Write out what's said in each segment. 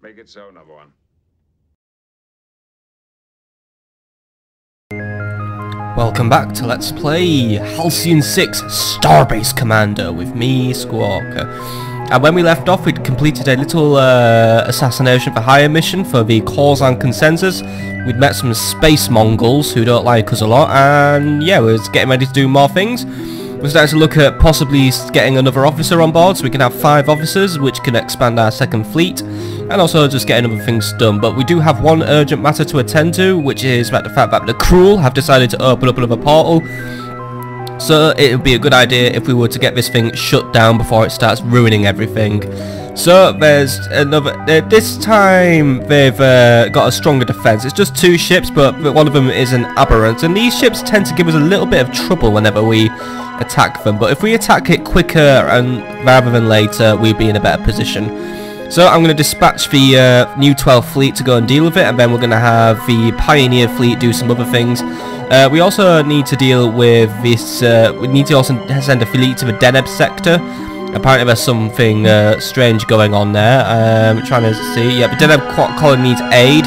Make it so, number one. Welcome back to Let's Play Halcyon 6 Starbase Commander with me, Squawker. And when we left off, we'd completed a little assassination for hire mission for the Korzan consensus. We'd met some space Mongols who don't like us a lot, and yeah, we're getting ready to do more things. We're starting to look at possibly getting another officer on board, so we can have 5 officers, which can expand our second fleet, and also just getting other things done. But we do have one urgent matter to attend to, which is about the fact that the Cruel have decided to open up another portal. So it would be a good idea if we were to get this thing shut down before it starts ruining everything. So there's another, this time they've got a stronger defense. It's just 2 ships, but one of them is an aberrant, and these ships tend to give us a little bit of trouble whenever we attack them. But if we attack it quicker and rather than later, we'd be in a better position. So I'm going to dispatch the new 12th fleet to go and deal with it, and then we're going to have the Pioneer fleet do some other things. We also need to deal with this, we need to also send a fleet to the Deneb sector. Apparently there's something strange going on there. Trying to see, yeah, the Deneb colony needs aid.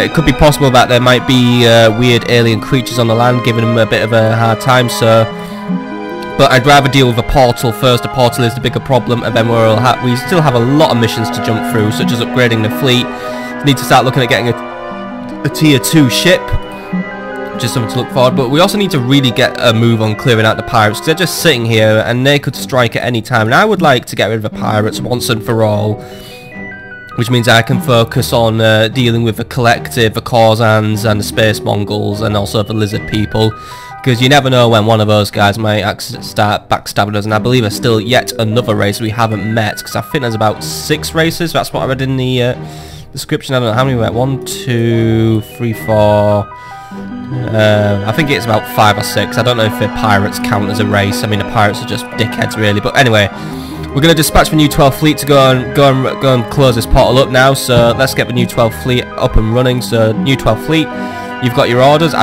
It could be possible that there might be weird alien creatures on the land giving them a bit of a hard time, so... But I'd rather deal with the portal first. The portal is the bigger problem, and then we still have a lot of missions to jump through, such as upgrading the fleet. We need to start looking at getting a tier 2 ship, which is something to look forward. But we also need to really get a move on clearing out the pirates, because they're just sitting here and they could strike at any time. And I would like to get rid of the pirates once and for all, which means I can focus on dealing with the collective, the Korzans and the space Mongols, and also the lizard people. Because you never know when one of those guys might start backstabbing us, and I believe there's still yet another race we haven't met, because I think there's about 6 races. That's what I read in the description. I don't know how many we met. 1, 2, 3, 4. I think it's about 5 or 6. I don't know if the pirates count as a race. I mean, the pirates are just dickheads, really. But anyway, we're going to dispatch the new 12th fleet to go and close this portal up now. So let's get the new 12th fleet up and running. So new 12th fleet, you've got your orders.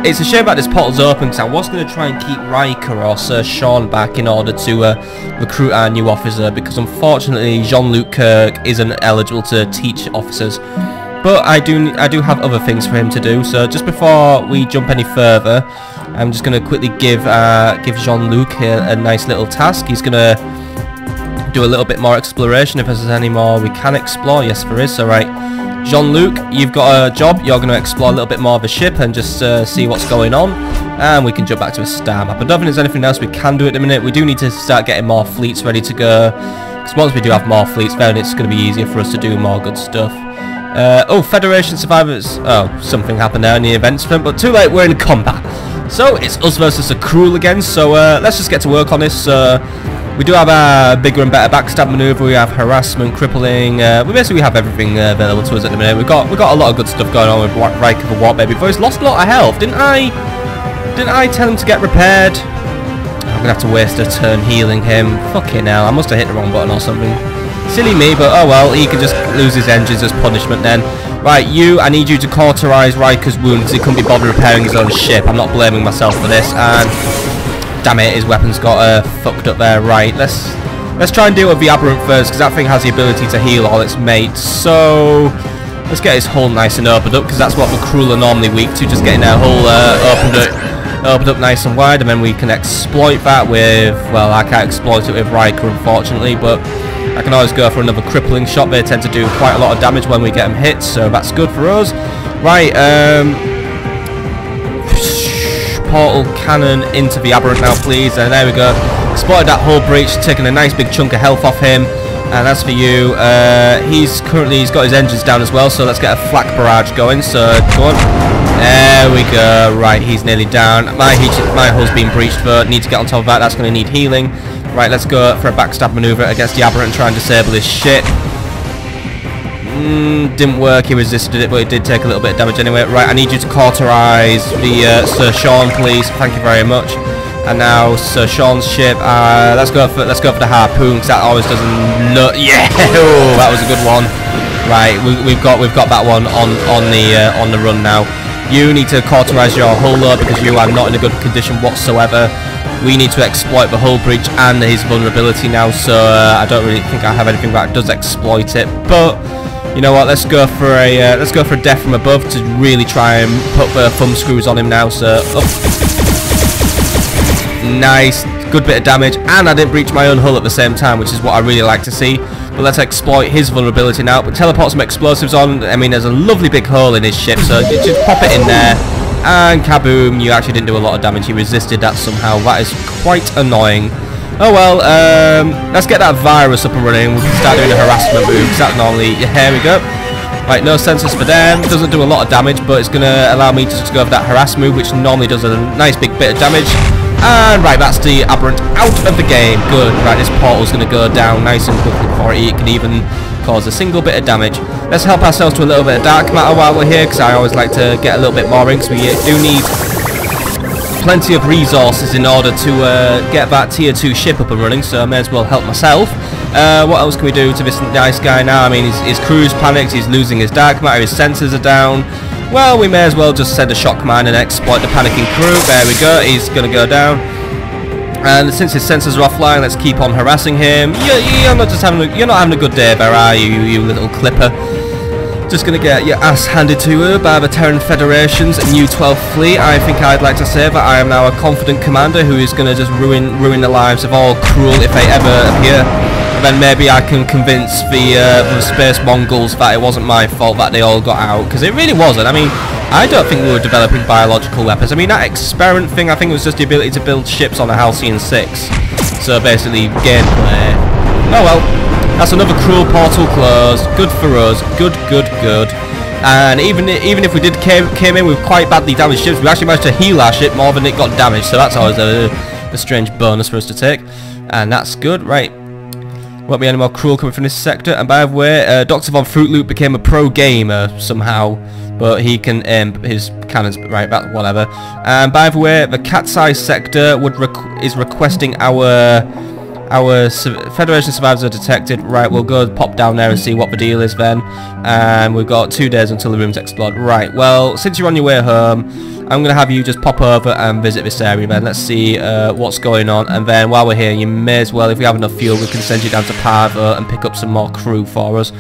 It's a shame that this portal's open, because I was going to try and keep Riker or Sir Sean back in order to recruit our new officer, because unfortunately Jean-Luc Kirk isn't eligible to teach officers. But I do have other things for him to do. So just before we jump any further, I'm just going to quickly give Jean-Luc a nice little task. He's going to do a little bit more exploration. If there's any more we can explore, yes there is. So right, Jean-Luc, you've got a job. You're going to explore a little bit more of the ship and just see what's going on, and we can jump back to a star map. I don't think there's anything else we can do at the minute. We do need to start getting more fleets ready to go, because once we do have more fleets, then it's going to be easier for us to do more good stuff. Oh, Federation survivors. Oh, something happened there in the event sprint, but too late, we're in combat. So it's us versus the Cruel again, so let's just get to work on this. We do have a bigger and better backstab maneuver. We have harassment, crippling. We basically have everything available to us at the minute. We've got a lot of good stuff going on with Riker the Warp Baby. But he's lost a lot of health, didn't I tell him to get repaired? I'm gonna have to waste a turn healing him. Fucking hell! I must have hit the wrong button or something. Silly me, but oh well. He can just lose his engines as punishment then. Right, I need you to cauterize Riker's wound, because he couldn't be bothered repairing his own ship. I'm not blaming myself for this. And damn it, his weapons got fucked up there. Right, let's try and deal with the aberrant first, because that thing has the ability to heal all its mates. So let's get his hull nice and opened up, because that's what the Cruel are normally weak to, just getting their hull opened up nice and wide, and then we can exploit that with, well, I can't exploit it with Riker unfortunately, but I can always go for another crippling shot. They tend to do quite a lot of damage when we get them hit, so that's good for us. Right, portal cannon into the aberrant now, please. And there we go. Spotted that hull breach, taking a nice big chunk of health off him. And that's for you. He's got his engines down as well, so let's get a flak barrage going. So go on. There we go. Right, he's nearly down. My hull's been breached, but need to get on top of that. That's going to need healing. Right, let's go for a backstab maneuver against the aberrant and try and disable his ship. Didn't work, he resisted it, but it did take a little bit of damage anyway. Right, I need you to cauterize the Sir Sean, please. Thank you very much. And now Sir Sean's ship. Let's go for the harpoon, because that always doesn't look. Yeah, oh, that was a good one. Right, we've got that one on the run now. You need to cauterize your hull up because you are not in a good condition whatsoever. We need to exploit the hull breach and his vulnerability now, so I don't really think I have anything that does exploit it. But you know what? Let's go for a death from above to really try and put the thumb screws on him now. So nice, good bit of damage, and I didn't breach my own hull at the same time, which is what I really like to see. But let's exploit his vulnerability now. But teleport some explosives on. I mean, there's a lovely big hole in his ship, so just pop it in there. And kaboom, you actually didn't do a lot of damage. He resisted that somehow. That is quite annoying. Oh well, let's get that virus up and running. We can start doing a harassment move, because that normally... Here we go. Right, no sensors for them. Doesn't do a lot of damage, but it's going to allow me to just go for that harass move, which normally does a nice big bit of damage. And right, that's the aberrant out of the game. Good. Right, this portal's going to go down nice and quickly before it can even cause a single bit of damage. Let's help ourselves to a little bit of dark matter while we're here, because I always like to get a little bit more in, because we do need plenty of resources in order to get that tier 2 ship up and running, so I may as well help myself. What else can we do to this nice guy now? I mean, his crew's panicked, he's losing his dark matter, his sensors are down. Well, we may as well just send a shock mine and exploit the panicking crew. There we go, he's going to go down. And since his sensors are offline, let's keep on harassing him. You're not having a good day there, are you, you little clipper? Just gonna get your ass handed to her by the Terran Federation's new 12th fleet. I think I'd like to say that I am now a confident commander who is gonna just ruin the lives of all Cruel if they ever appear. And then maybe I can convince the space Mongols that it wasn't my fault that they all got out, because it really wasn't. I mean, I don't think we were developing biological weapons. I mean, that experiment thing, I think it was just the ability to build ships on a Halcyon 6. So basically, gameplay. Oh well. That's another Cruel portal closed. Good for us. Good. And even if we came in with quite badly damaged ships, we actually managed to heal our ship more than it got damaged. So that's always a strange bonus for us to take. And that's good. Right. Won't be any more Cruel coming from this sector. And by the way, Dr. Von Fruitloop became a pro gamer somehow. But he can aim his cannons. Right, that's whatever. And by the way, the Cat's Eye sector is requesting our Federation survivors are detected. Right, we'll go pop down there and see what the deal is then. And we've got 2 days until the rooms explode. Right, well, since you're on your way home, I'm going to have you just pop over and visit this area then. Let's see what's going on. And then while we're here, you may as well, if we have enough fuel, we can send you down to Parvo and pick up some more crew for us.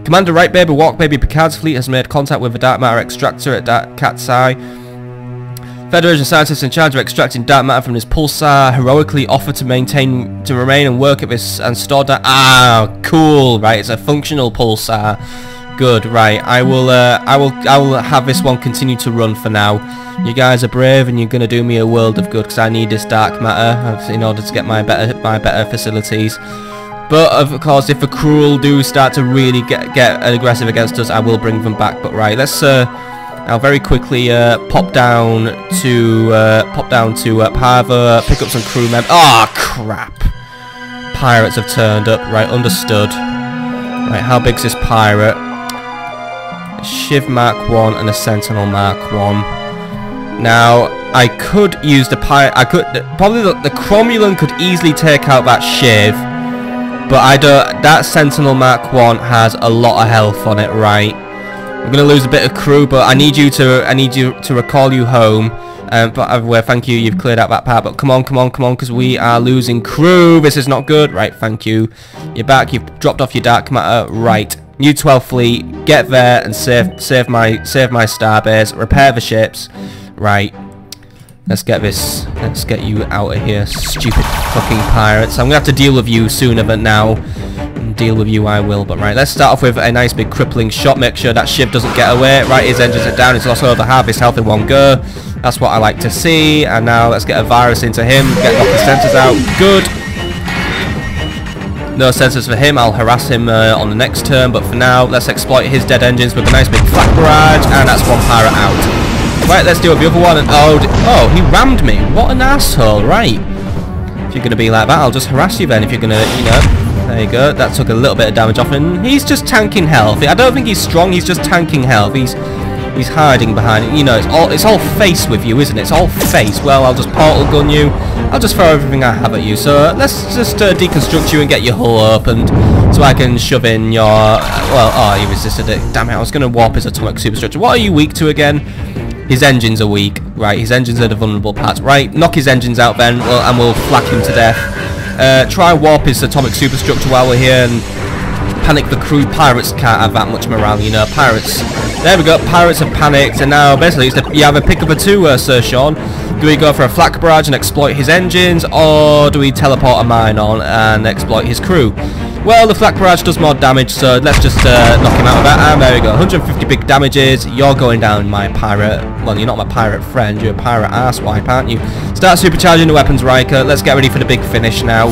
Commander Right Baby Walk Baby Picard's fleet has made contact with the dark matter extractor at Cat's Eye. Federation scientists in charge of extracting dark matter from this pulsar heroically offer to remain and work at this and store that. Ah, cool. Right, it's a functional pulsar. Good. Right, I will have this one continue to run for now. You guys are brave and you're gonna do me a world of good, because I need this dark matter in order to get my better facilities. But of course, if the Cruel do start to really get aggressive against us, I will bring them back. But right, let's I'll very quickly pop down to Parvo, pick up some crew members. Ah, crap! Pirates have turned up. Right, understood. Right, how big's this pirate? A Shiv Mark 1 and a Sentinel Mark 1. Now, I could use the pirate. I could probably the Cromulon could easily take out that Shiv, but I don't. That Sentinel Mark 1 has a lot of health on it. Right. I'm gonna lose a bit of crew, but I need you to recall you home. But thank you, you've cleared out that part. But come on, because we are losing crew. This is not good. Right, thank you. You're back. You've dropped off your dark matter. Right, new 12th fleet. Get there and save my starbase. Repair the ships. Right. Let's get you out of here, stupid fucking pirates. I'm gonna have to deal with you sooner than now. Deal with you I will, but right, let's start off with a nice big crippling shot. Make sure that Shiv doesn't get away. Right, his engines are down. He's lost over half his health in one go. That's what I like to see. And now let's get a virus into him. Knock his sensors out. Good. No sensors for him. I'll harass him on the next turn, but for now, let's exploit his dead engines with a nice big flak barrage. And that's one pirate out. Right, let's deal with the other one. And oh, he rammed me. What an asshole. Right. If you're gonna be like that, I'll just harass you then. If you're gonna, you know. There you go, that took a little bit of damage off him. He's just tanking health. I don't think he's strong, he's just tanking health. He's hiding behind it. You know, it's all face with you, isn't it? It's all face. Well, I'll just portal gun you. I'll just throw everything I have at you. So let's just deconstruct you and get your hull opened so I can shove in your... well, oh, he resisted it. Damn it, I was going to warp his atomic superstructure. What are you weak to again? His engines are weak. Right, his engines are the vulnerable parts. Right, knock his engines out then, and we'll flak him to death. Try warp his atomic superstructure while we're here and panic the crew. Pirates can't have that much morale, you know. Pirates. There we go. Pirates have panicked, and now basically you have a pick of a two, Sir Sean. Do we go for a flak barrage and exploit his engines, or do we teleport a mine on and exploit his crew? Well, the flak barrage does more damage, so let's just knock him out of that. And there we go. 150 big damages. You're going down, my pirate. Well, you're not my pirate friend. You're a pirate arsewipe, aren't you? Start supercharging the weapons, Riker. Let's get ready for the big finish now.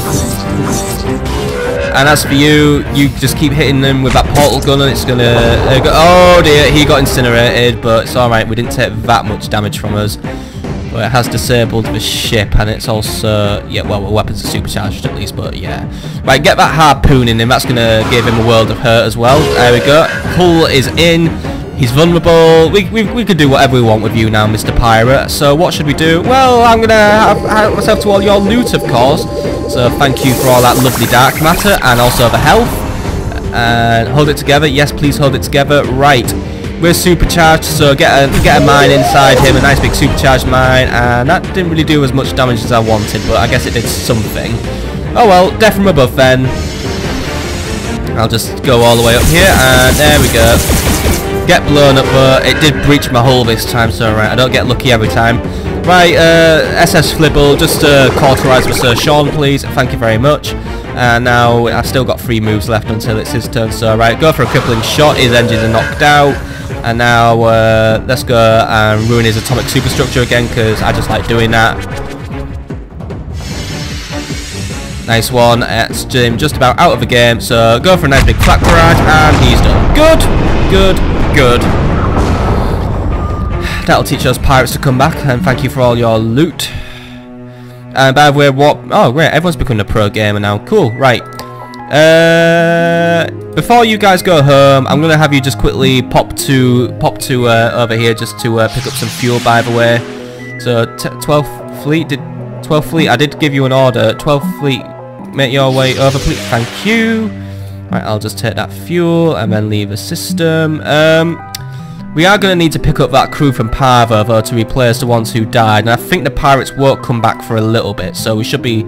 And as for you, you just keep hitting them with that portal gun, and it's gonna go. Oh dear, he got incinerated, but it's alright. We didn't take that much damage from us. But it has disabled the ship, and it's also, yeah, well, the weapons are supercharged at least, but yeah. Right, get that harpoon in him. That's gonna give him a world of hurt as well. There we go. Hull is in. He's vulnerable. We could do whatever we want with you now, Mr. Pirate. So what should we do? Well, I'm gonna have myself to all your loot, of course. So thank you for all that lovely dark matter, and also the health. And hold it together. Yes, please hold it together. Right. We're supercharged, so get a mine inside him, a nice big supercharged mine, and that didn't really do as much damage as I wanted, but I guess it did something. Oh well, death from above then. I'll just go all the way up here, and there we go. Get blown up, but it did breach my hull this time, so right, I don't get lucky every time. Right, SS Flibble, just cauterize with Sir Sean, please. Thank you very much. And now I've still got 3 moves left until it's his turn, so right, go for a crippling shot. His engines are knocked out. And now let's go and ruin his atomic superstructure again, because I just like doing that. Nice one. That's Jim just about out of the game, so go for a nice big flak barrage, and he's done. Good, good, good. That'll teach those pirates to come back, and thank you for all your loot. And by the way, what? Oh, great! Everyone's becoming a pro gamer now. Cool. Right. Before you guys go home, I'm gonna have you just quickly pop to over here just to pick up some fuel. By the way, so 12th Fleet. I did give you an order. 12th Fleet, make your way over, please. Thank you. Right, I'll just take that fuel and then leave the system. We are going to need to pick up that crew from Parva, though, to replace the ones who died. And I think the pirates won't come back for a little bit, so we should be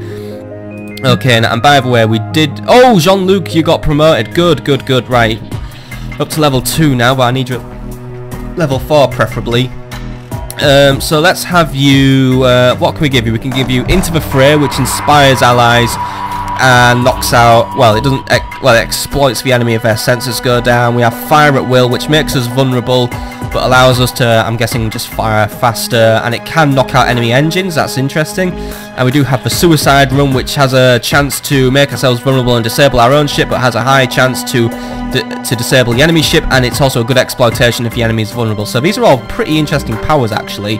okay. And by the way, we did... Oh, Jean-Luc, you got promoted. Good, good, good. Right. Up to level 2 now, but I need you at level 4, preferably. So let's have you... what can we give you? We can give you Into the Fray, which inspires allies and knocks out... Well, it doesn't... Well, it exploits the enemy if their sensors go down. We have Fire at Will, which makes us vulnerable, but allows us to, I'm guessing, just fire faster, and it can knock out enemy engines. That's interesting. And we do have the Suicide Run, which has a chance to make ourselves vulnerable and disable our own ship, but has a high chance to disable the enemy ship, and it's also a good exploitation if the enemy is vulnerable. So these are all pretty interesting powers, actually.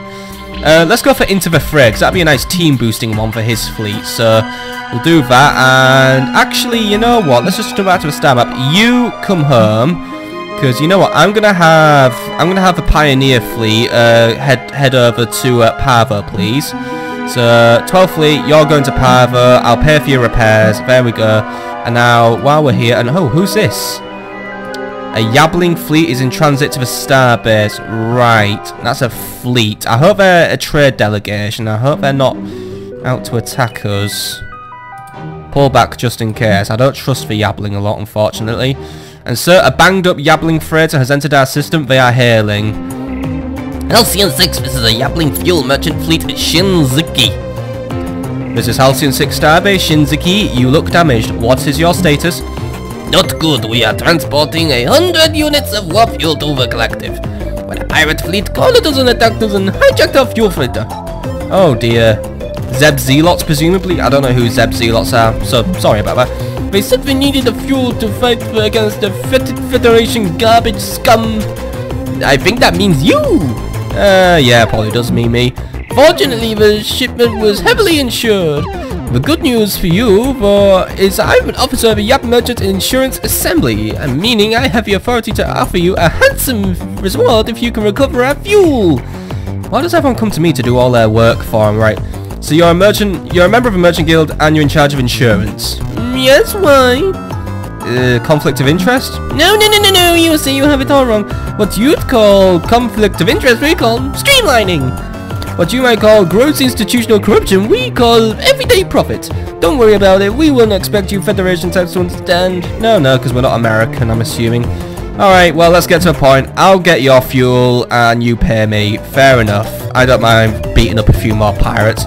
Let's go for Into the Fray, because that'd be a nice team boosting one for his fleet. So we'll do that, and actually, you know what? Let's just go back to the star map. You come home, because you know what? I'm gonna have the Pioneer fleet head over to Parva, please. So 12th Fleet, you're going to Parva. I'll pay for your repairs. There we go. And now, while we're here, and oh, who's this? A Yabbling fleet is in transit to the Starbase. Right, that's a fleet. I hope they're a trade delegation. I hope they're not out to attack us. Pull back just in case. I don't trust the Yabbling a lot, unfortunately. And so, a banged up Yabbling freighter has entered our system. They are hailing. Halcyon 6, this is a Yabbling fuel merchant fleet Shinzuki. This is Halcyon 6 Starbase. Shinzuki, you look damaged. What is your status? Not good. We are transporting 100 units of war fuel to the collective. When a pirate fleet called us and attacked us and hijacked our fuel freighter. Oh dear. Zeb Zealots, presumably? I don't know who Zeb Zealots are, so sorry about that. They said we needed the fuel to fight against the Federation garbage scum. I think that means you! Yeah, probably does mean me. Fortunately, the shipment was heavily insured. The good news for you is I'm an officer of the Yap Merchant Insurance Assembly, meaning I have the authority to offer you a handsome reward if you can recover our fuel. Why does everyone come to me to do all their work for them, right? So you're a merchant, you're a member of a merchant guild, and you're in charge of insurance. Yes, why? conflict of interest? No, you see, you have it all wrong. What you'd call conflict of interest, we call streamlining. What you might call gross institutional corruption, we call everyday profit. Don't worry about it, we wouldn't expect you Federation types to understand. No, because we're not American, I'm assuming. Alright, well, let's get to a point. I'll get your fuel and you pay me. Fair enough. I don't mind beating up a few more pirates.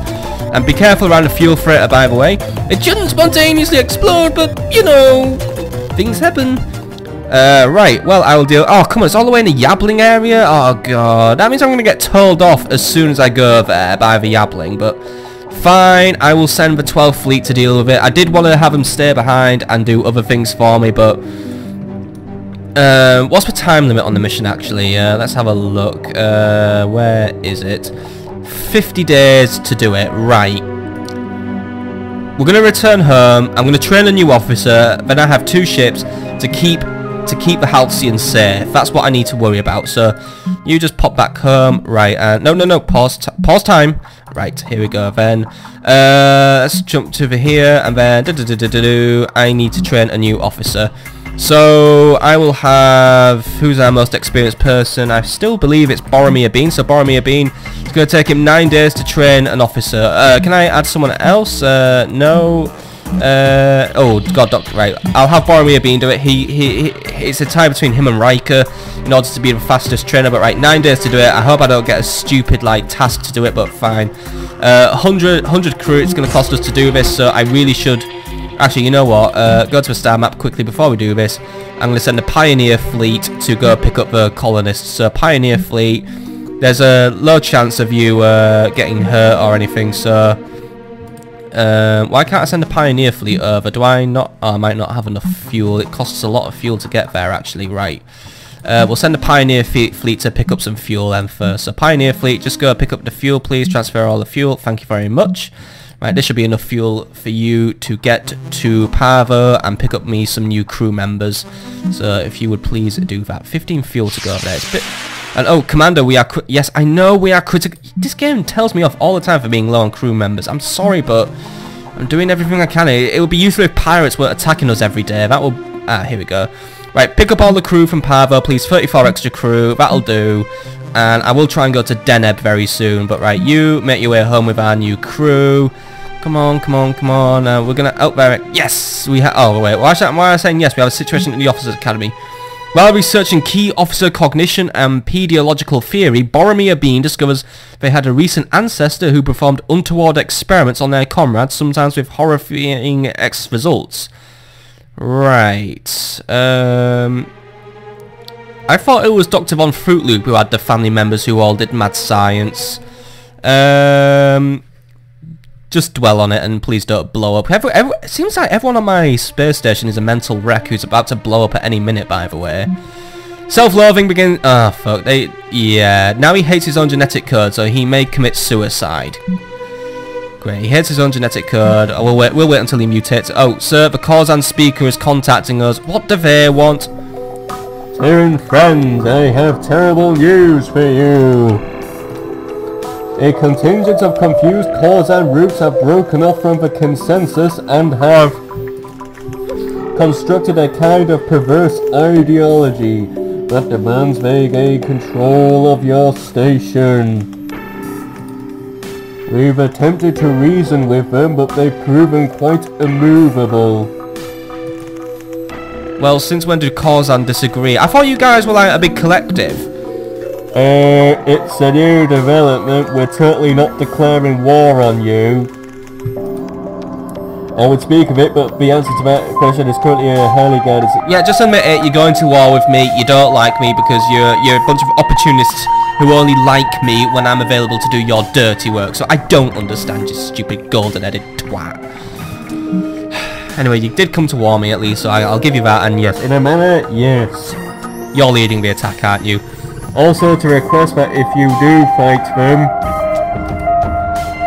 And be careful around the fuel freighter, by the way. It shouldn't spontaneously explode, but, you know, things happen. Right, well, I will deal. Oh, come on, it's all the way in the Yabbling area? Oh, God. That means I'm going to get told off as soon as I go there by the Yabbling, but fine. I will send the 12th Fleet to deal with it. I did want to have them stay behind and do other things for me, but what's the time limit on the mission, actually? Let's have a look. Where is it? 50 days to do it. Right. We're going to return home. I'm going to train a new officer. Then I have 2 ships to keep the Halcyon safe. That's what I need to worry about. So you just pop back home. Right. No. Pause time. Right. Here we go then. Let's jump to over here and then I need to train a new officer. So I will have, who's our most experienced person? I still believe it's Boromir Bean. So Boromir Bean, it's going to take him 9 days to train an officer. Can I add someone else? No. Oh God, right. I'll have Boromir Bean do it. It's a tie between him and Riker in order to be the fastest trainer. But right, 9 days to do it. I hope I don't get a stupid like task to do it, but fine. 100 crew. It's going to cost us to do this, so I really should. Actually, you know what? Go to a star map quickly before we do this. I'm going to send a Pioneer Fleet to go pick up the colonists. So Pioneer Fleet, there's a low chance of you getting hurt or anything. So why can't I send a Pioneer Fleet over? Do I not? Oh, I might not have enough fuel. It costs a lot of fuel to get there, actually. Right. We'll send a Pioneer Fleet to pick up some fuel then first. So Pioneer Fleet, just go pick up the fuel, please. Transfer all the fuel. Thank you very much. Right, this should be enough fuel for you to get to Pavo and pick up me some new crew members. So if you would please do that. 15 fuel to go over there. It's a bit. And oh, Commander, we are. Yes, I know we are critical. This game tells me off all the time for being low on crew members. I'm sorry, but I'm doing everything I can. It would be useful if pirates were attacking us every day. That will. Here we go. Right, pick up all the crew from Pavo, please. 34 extra crew. That'll do. And I will try and go to Deneb very soon. But right, you make your way home with our new crew. Come on. We're gonna out there. Yes, we have. Oh wait, why am I saying yes? We have a situation in the Officers Academy. While researching key officer cognition and pediological theory, Boromir Bean discovers they had a recent ancestor who performed untoward experiments on their comrades, sometimes with horrifying results. Right. I thought it was Dr. Von Fruitloop who had the family members who all did mad science. Just dwell on it and please don't blow up. It seems like everyone on my space station is a mental wreck who's about to blow up at any minute, by the way. Self-loathing begins. Ah, fuck. Yeah. Now he hates his own genetic code, so he may commit suicide. Great. He hates his own genetic code. Oh, we'll wait until he mutates. Oh, sir, the Korzan speaker is contacting us. What do they want? Terran friends, I have terrible news for you. A contingent of confused Korzan roots have broken off from the consensus and have constructed a kind of perverse ideology that demands they gain control of your station. We've attempted to reason with them, but they've proven quite immovable. Well, since when did Korzan disagree? I thought you guys were like a big collective. It's a new development. We're totally not declaring war on you. I would speak of it, but the answer to that question is currently a highly guided... Yeah, just admit it. You're going to war with me. You don't like me because you're a bunch of opportunists who only like me when I'm available to do your dirty work. So I don't understand, you stupid golden-headed twat. Anyway, you did come to war me at least, so I'll give you that. And yes, in a manner, yes. You're leading the attack, aren't you? Also to request that if you do fight them,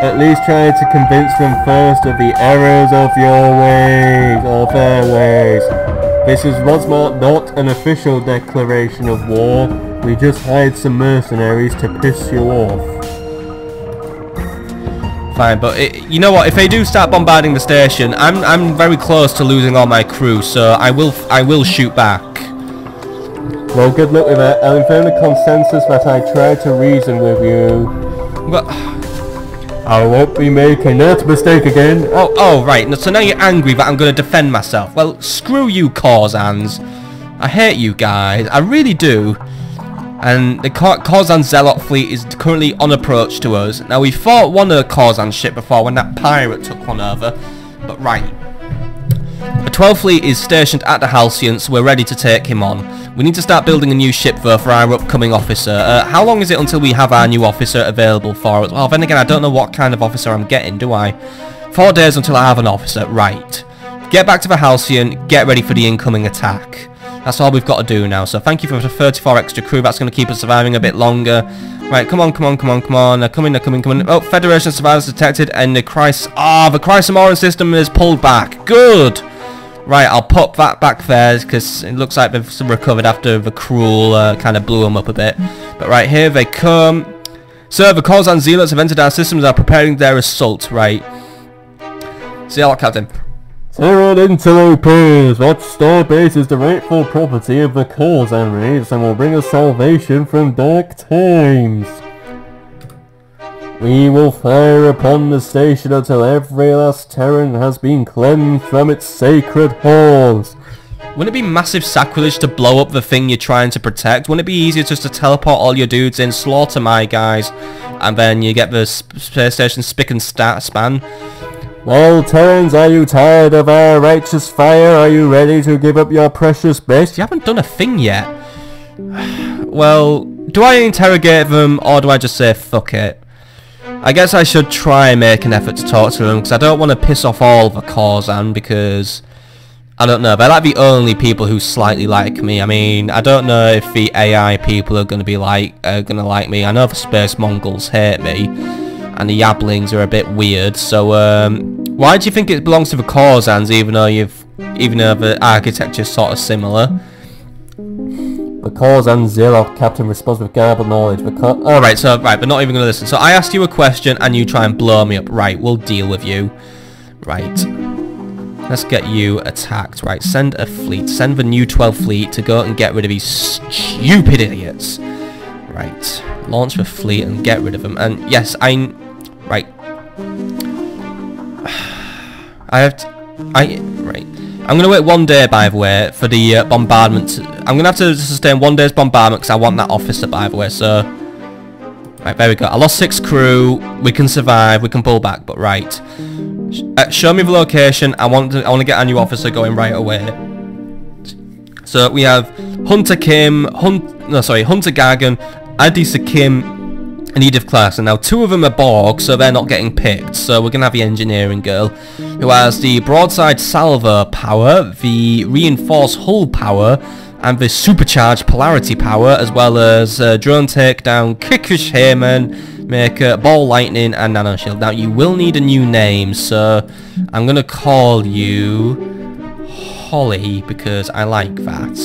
at least try to convince them first of the errors of your ways, or their ways. This was not an official declaration of war, we just hired some mercenaries to piss you off. fine. But you know what? If they do start bombarding the station, I'm very close to losing all my crew, so I will shoot back. Well, good luck with that. I'll inform the consensus that I tried to reason with you. But I won't be making that mistake again. oh right. So now you're angry that I'm going to defend myself. Well, screw you, Korzans. I hate you guys. I really do. And the Korzan Zealot fleet is currently on approach to us. Now, we fought one of the Korzan ship before when that pirate took one over. But right. The 12th fleet is stationed at the Halcyon, so we're ready to take him on. We need to start building a new ship though for our upcoming officer. How long is it until we have our new officer available for us? Well, then again, I don't know what kind of officer I'm getting, do I? 4 days until I have an officer. Right. Get back to the Halcyon, get ready for the incoming attack. That's all we've got to do now. So thank you for the 34 extra crew. That's going to keep us surviving a bit longer. Right, come on. They're coming. Oh, Federation survivors detected, and the Chrysomoran system is pulled back. Good. Right, I'll pop that back there because it looks like they've recovered after the cruel kind of blew them up a bit. But right, here they come. Sir, the Korzan Zealots have entered our systems and are preparing their assault. Right. Zealot Captain. Terran interlopers, that starbase is the rightful property of the Korzan race and will bring us salvation from dark times. We will fire upon the station until every last Terran has been cleansed from its sacred halls. Wouldn't it be massive sacrilege to blow up the thing you're trying to protect? Wouldn't it be easier just to teleport all your dudes in, slaughter my guys, and then you get the space station spick and span? Well, Terrans, are you tired of our righteous fire? Are you ready to give up your precious bit? You haven't done a thing yet. Well, do I interrogate them, or do I just say fuck it? I guess I should try and make an effort to talk to them, because I don't want to piss off all the Korzan, because I don't know, they're like the only people who slightly like me. I mean, I don't know if the AI people are going to like me. I know the space Mongols hate me, and the Yablings are a bit weird. So why do you think it belongs to the Korzans, even though the architecture's sort of similar? The Korzan Zealot Captain responds with garbled knowledge. Alright, so they're not even going to listen. So I asked you a question and you try and blow me up. Right, we'll deal with you. Right. Let's get you attacked. Right, send a fleet. Send the new 12th fleet to go and get rid of these stupid idiots. Right. Launch the fleet and get rid of them. And yes, right. Right. I'm going to wait 1 day, by the way, for the bombardment. I'm going to have to sustain 1 day's bombardment because I want that officer, by the way. So, right, there we go. I lost 6 crew. We can survive. We can pull back. But right, show me the location. I want to get a new officer going right away. So we have Hunter Gagan, Adisa Kim, and Edith Clark. And now 2 of them are Borg, so they're not getting picked. So we're going to have the engineering girl, who has the broadside salvo power, the reinforced hull power, and the supercharged polarity power, as well as drone takedown, kickish Hayman, maker, ball lightning, and nano shield. Now you will need a new name, so I'm going to call you Holly, because I like that.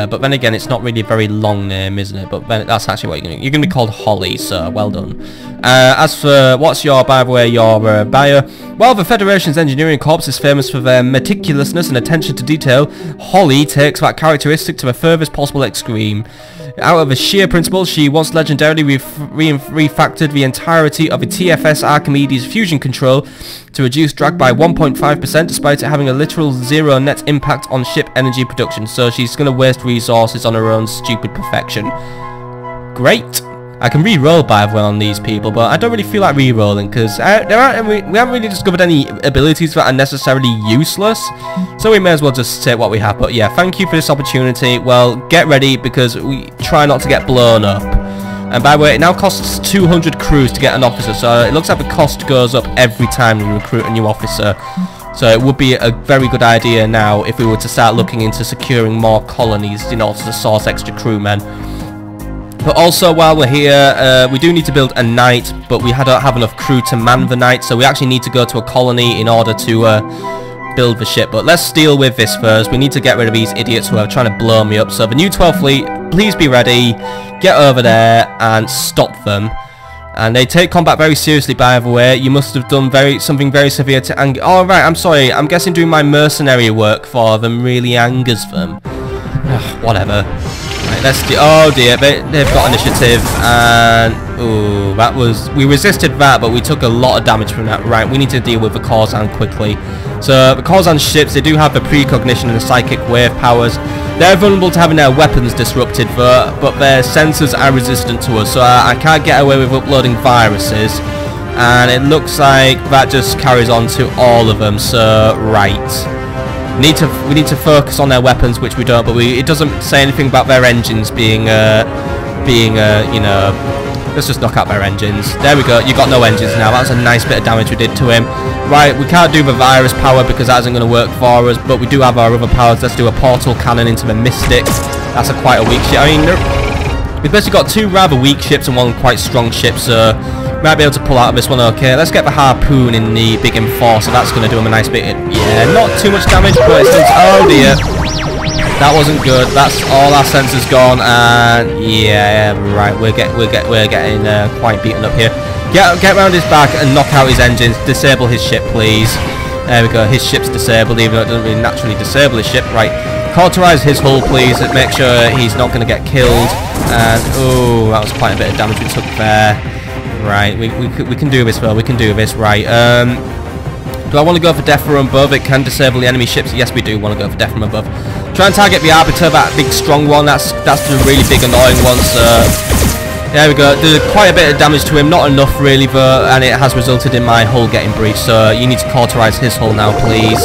But then again, it's not really a very long name, isn't it? But then that's actually what you're going to be called Holly, so well done. As for, what's your, by the way, your bio? Well, the Federation's engineering corps is famous for their meticulousness and attention to detail. Holly takes that characteristic to the furthest possible extreme. Out of a sheer principle, she once legendarily refactored the entirety of the TFS Archimedes fusion control to reduce drag by 1.5%, despite it having a literal 0 net impact on ship energy production. So she's going to waste resources on her own stupid perfection. Great. I can re-roll, by the way, on these people, but I don't really feel like re-rolling because we haven't really discovered any abilities that are necessarily useless, so we may as well just take what we have. But yeah, thank you for this opportunity. Well, get ready because we try not to get blown up. And by the way, it now costs 200 crews to get an officer, so it looks like the cost goes up every time we recruit a new officer. So it would be a very good idea now if we were to start looking into securing more colonies in order to source extra crewmen. But also, while we're here, we do need to build a night, but we don't have enough crew to man the night, so we actually need to go to a colony in order to build the ship. But let's deal with this first. We need to get rid of these idiots who are trying to blow me up. So the new 12th fleet, please be ready. Get over there and stop them. And they take combat very seriously, by the way. You must have done something very severe to anger. Oh, right, I'm sorry. I'm guessing doing my mercenary work for them really angers them. Ugh, whatever. Right, let's do... Oh, dear. They've got initiative. And... Ooh, that was... We resisted that, but we took a lot of damage from that. Right, we need to deal with the Korzan quickly. So, the Korzan ships, they do have the precognition and the psychic wave powers. They're vulnerable to having their weapons disrupted, but their sensors are resistant to us, so I can't get away with uploading viruses. And it looks like that just carries on to all of them, so right. We need to focus on their weapons, which we don't, but it doesn't say anything about their engines being you know... Let's just knock out their engines. There we go, you got no engines now. That was a nice bit of damage we did to him. Right, we can't do the virus power because that isn't going to work for us, but we do have our other powers. Let's do a portal cannon into the Mystic. That's quite a weak ship. I mean, we've basically got two rather weak ships and one quite strong ship, so we might be able to pull out of this one okay. Let's get the harpoon in the big enforcer. That's going to do him a nice bit. Yeah, not too much damage, but it's... Oh dear. That wasn't good. That's all our sensors gone, and yeah, right. We're getting quite beaten up here. Get around his back and knock out his engines. Disable his ship, please. There we go. His ship's disabled, even though it doesn't really naturally disable his ship. Right. Cauterize his hull, please. Make sure he's not going to get killed. And oh, that was quite a bit of damage we took there. Right. We can do this, though. We can do this. Right. Do I want to go for death from above? It can disable the enemy ships. Yes, we do want to go for death from above. Try and target the Arbiter, that big strong one. That's the really big annoying one. So there we go. There's quite a bit of damage to him. Not enough really, but and it has resulted in my hull getting breached. So you need to cauterize his hull now, please.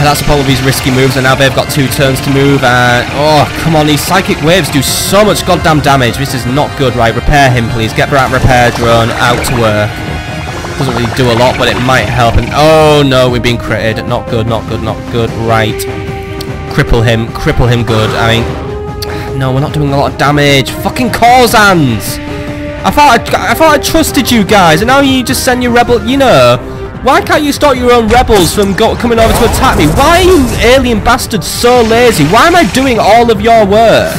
That's the problem with these risky moves, and now they've got 2 turns to move. And oh, come on, these psychic waves do so much goddamn damage. This is not good. Right, repair him, please. Get that repair drone out to work. Doesn't really do a lot, but it might help. And oh no, we're being critted. Not good, not good, not good. Right. Cripple him good. I mean, no, we're not doing a lot of damage. Fucking Korzans! I thought I trusted you guys, and now you just send your rebel. You know, why can't you stop your own rebels from coming over to attack me? Why are you alien bastards so lazy? Why am I doing all of your work?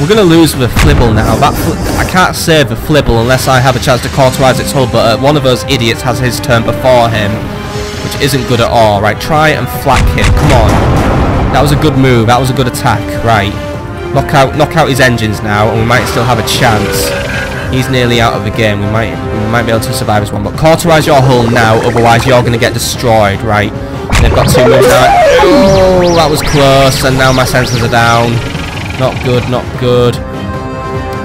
We're gonna lose the Flibble now. I can't save the Flibble unless I have a chance to cauterize its hull, but one of those idiots has his turn before him, which isn't good at all. Right, try and flak him. Come on. That was a good move. That was a good attack. Right. Knock out his engines now, and we might still have a chance. He's nearly out of the game. We might be able to survive this one. But cauterize your hull now, otherwise you're going to get destroyed. Right. They've got 2 moves now. Oh, that was close, and now my sensors are down. Not good, not good.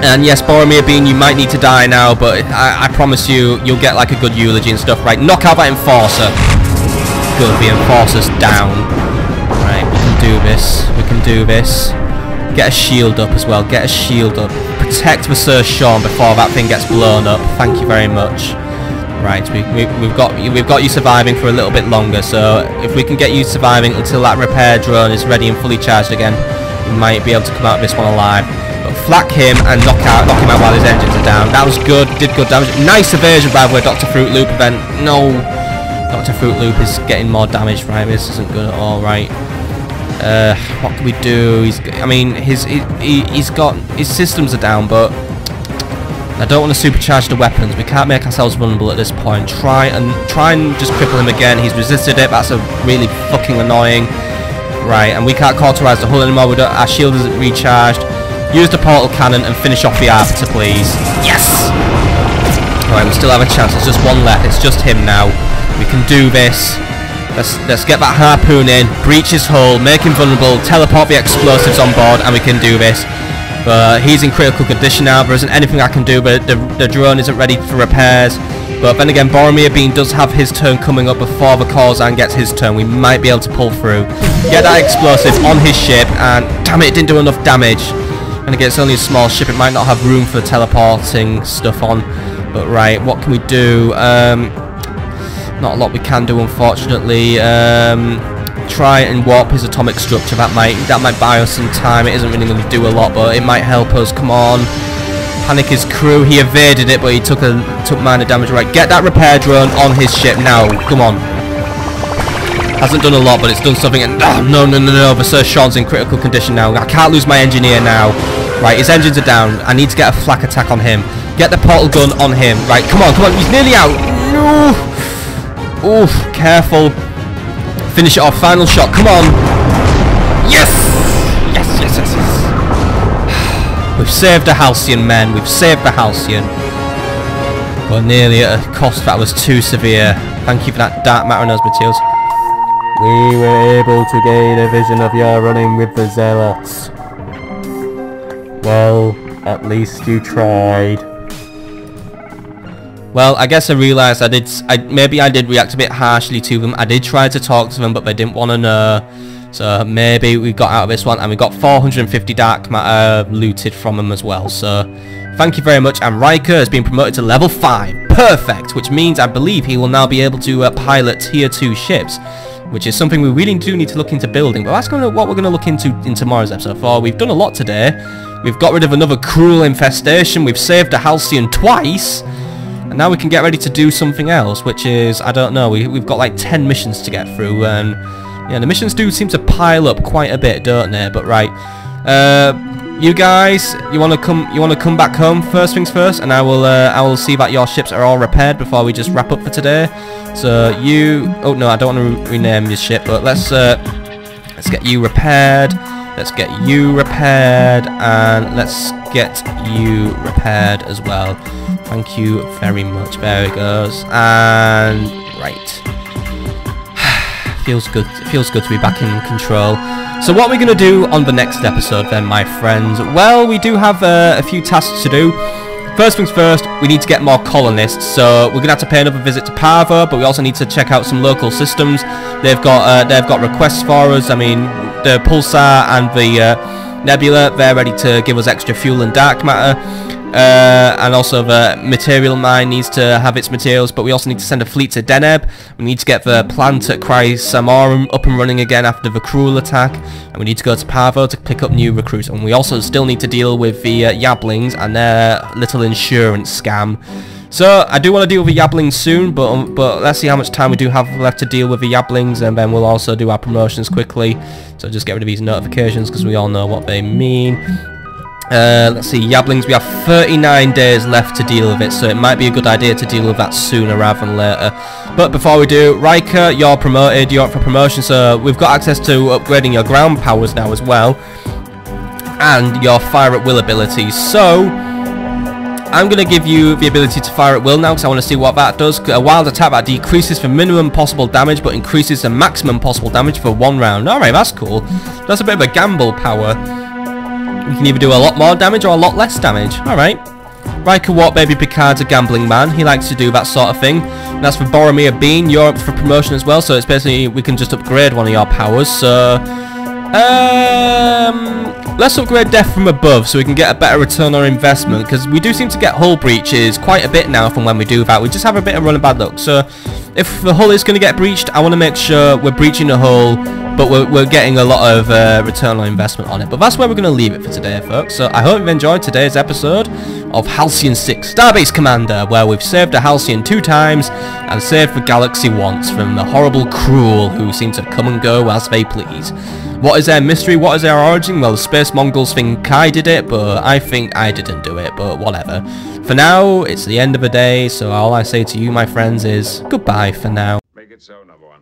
And yes, Boromir Bean, you might need to die now, but I promise you, you'll get like a good eulogy and stuff. Right, knock out that Enforcer. Good, the Enforcer's down. Right, we can do this. We can do this. Get a shield up as well. Get a shield up. Protect the Sir Sean before that thing gets blown up. Thank you very much. Right, we've got you surviving for a little bit longer. So if we can get you surviving until that repair drone is ready and fully charged again, we might be able to come out of this one alive. But flak him and knock him out while his engines are down. That was good. Did good damage. Nice evasion by the way, Dr. Fruit Loop event. No, Dr. Fruit Loop is getting more damage. Right, this isn't good at all. Right. What can we do? I mean, he's got his systems are down, but I don't want to supercharge the weapons. We can't make ourselves vulnerable at this point. Try and just cripple him again. He's resisted it. That's a really fucking annoying. Right, and we can't cauterize the hull anymore. Our shield isn't recharged. Use the portal cannon and finish off the Arbiter, please. Yes. Alright, we still have a chance. There's just one left. It's just him now. We can do this. Let's get that harpoon in, breach his hull, make him vulnerable, teleport the explosives on board, and we can do this. But he's in critical condition now. There isn't anything I can do, but the drone isn't ready for repairs. But then again, Boromir Bean does have his turn coming up before the Korzan gets his turn. We might be able to pull through. Get that explosive on his ship, and damn it, it didn't do enough damage. And again, it's only a small ship. It might not have room for teleporting stuff on. But right, what can we do? Not a lot we can do, unfortunately. Try and warp his atomic structure. That might buy us some time. It isn't really going to do a lot, but it might help us. Come on. Panic his crew. He evaded it, but he took minor damage. Right, get that repair drone on his ship now. Come on. Hasn't done a lot, but it's done something. And oh, no. The Sir Sean's in critical condition now. I can't lose my engineer now. Right, his engines are down. I need to get a flak attack on him. Get the portal gun on him. Right, come on, he's nearly out. No. Oof, careful. Finish it off, final shot, come on. Yes! Yes. We've saved a Halcyon, men. We've saved the Halcyon. But nearly at a cost that was too severe. Thank you for that dark matter and those materials. We were able to gain a vision of your running with the Zealots. Well, at least you tried. Well, I guess I realised maybe I did react a bit harshly to them. I did try to talk to them, but they didn't want to know. So maybe we got out of this one, and we got 450 dark matter looted from them as well. So thank you very much. And Riker has been promoted to level 5. Perfect, which means I believe he will now be able to pilot tier 2 ships, which is something we really do need to look into building. But that's what we're going to look into in tomorrow's episode. For we've done a lot today. We've got rid of another cruel infestation. We've saved a Halcyon twice. And now we can get ready to do something else, which is, I don't know, we've got like 10 missions to get through, and yeah, the missions do seem to pile up quite a bit, don't they? But right, you guys, you want to come back home first things first, and I will see that your ships are all repaired before we just wrap up for today. So oh no, I don't want to rename your ship, but let's get you repaired. Let's get you repaired, and let's get you repaired as well. Thank you very much. There it goes. And right. Feels good. It feels good to be back in control. So what are we going to do on the next episode then, my friends? Well, we do have a few tasks to do. First things first, we need to get more colonists. So we're going to have to pay another visit to Parvo, but we also need to check out some local systems. They've got requests for us. I mean, the Pulsar and the Nebula, they're ready to give us extra fuel and dark matter. And also the material mine needs to have its materials, but we also need to send a fleet to Deneb. We need to get the plant at Chrysamorum up and running again after the cruel attack, and we need to go to Parvo to pick up new recruits, and we also still need to deal with the Yablings and their little insurance scam. So I do want to deal with the Yablings soon, but let's see how much time we do have left to deal with the Yablings, and then we'll also do our promotions quickly. So just get rid of these notifications because we all know what they mean. Let's see, Yablings, we have 39 days left to deal with it, so it might be a good idea to deal with that sooner rather than later. But before we do, Riker, you're promoted, you're up for promotion, so we've got access to upgrading your ground powers now as well, and your fire at will abilities. So I'm going to give you the ability to fire at will now, because I want to see what that does. A wild attack that decreases the minimum possible damage, but increases the maximum possible damage for 1 round. Alright, that's cool. That's a bit of a gamble power. We can either do a lot more damage or a lot less damage. Alright. Riker Watt Baby Picard's a gambling man. He likes to do that sort of thing. And that's for Boromir Bean. You're up for promotion as well, so it's basically we can just upgrade one of your powers. So let's upgrade Death from Above so we can get a better return on investment, because we do seem to get hull breaches quite a bit now from when we do that. We just have a bit of run of bad luck. So if the hull is going to get breached, I want to make sure we're breaching the hull, but we're getting a lot of return on investment on it. But that's where we're going to leave it for today, folks. So I hope you've enjoyed today's episode of Halcyon 6 Starbase Commander, where we've saved a Halcyon 2 times and saved the galaxy once from the horrible cruel who seem to come and go as they please. What is their mystery? What is their origin? Well, the Space Mongols think I did it, but I think I didn't do it, but whatever. For now, it's the end of the day, so all I say to you, my friends, is goodbye for now. Make it so, number one.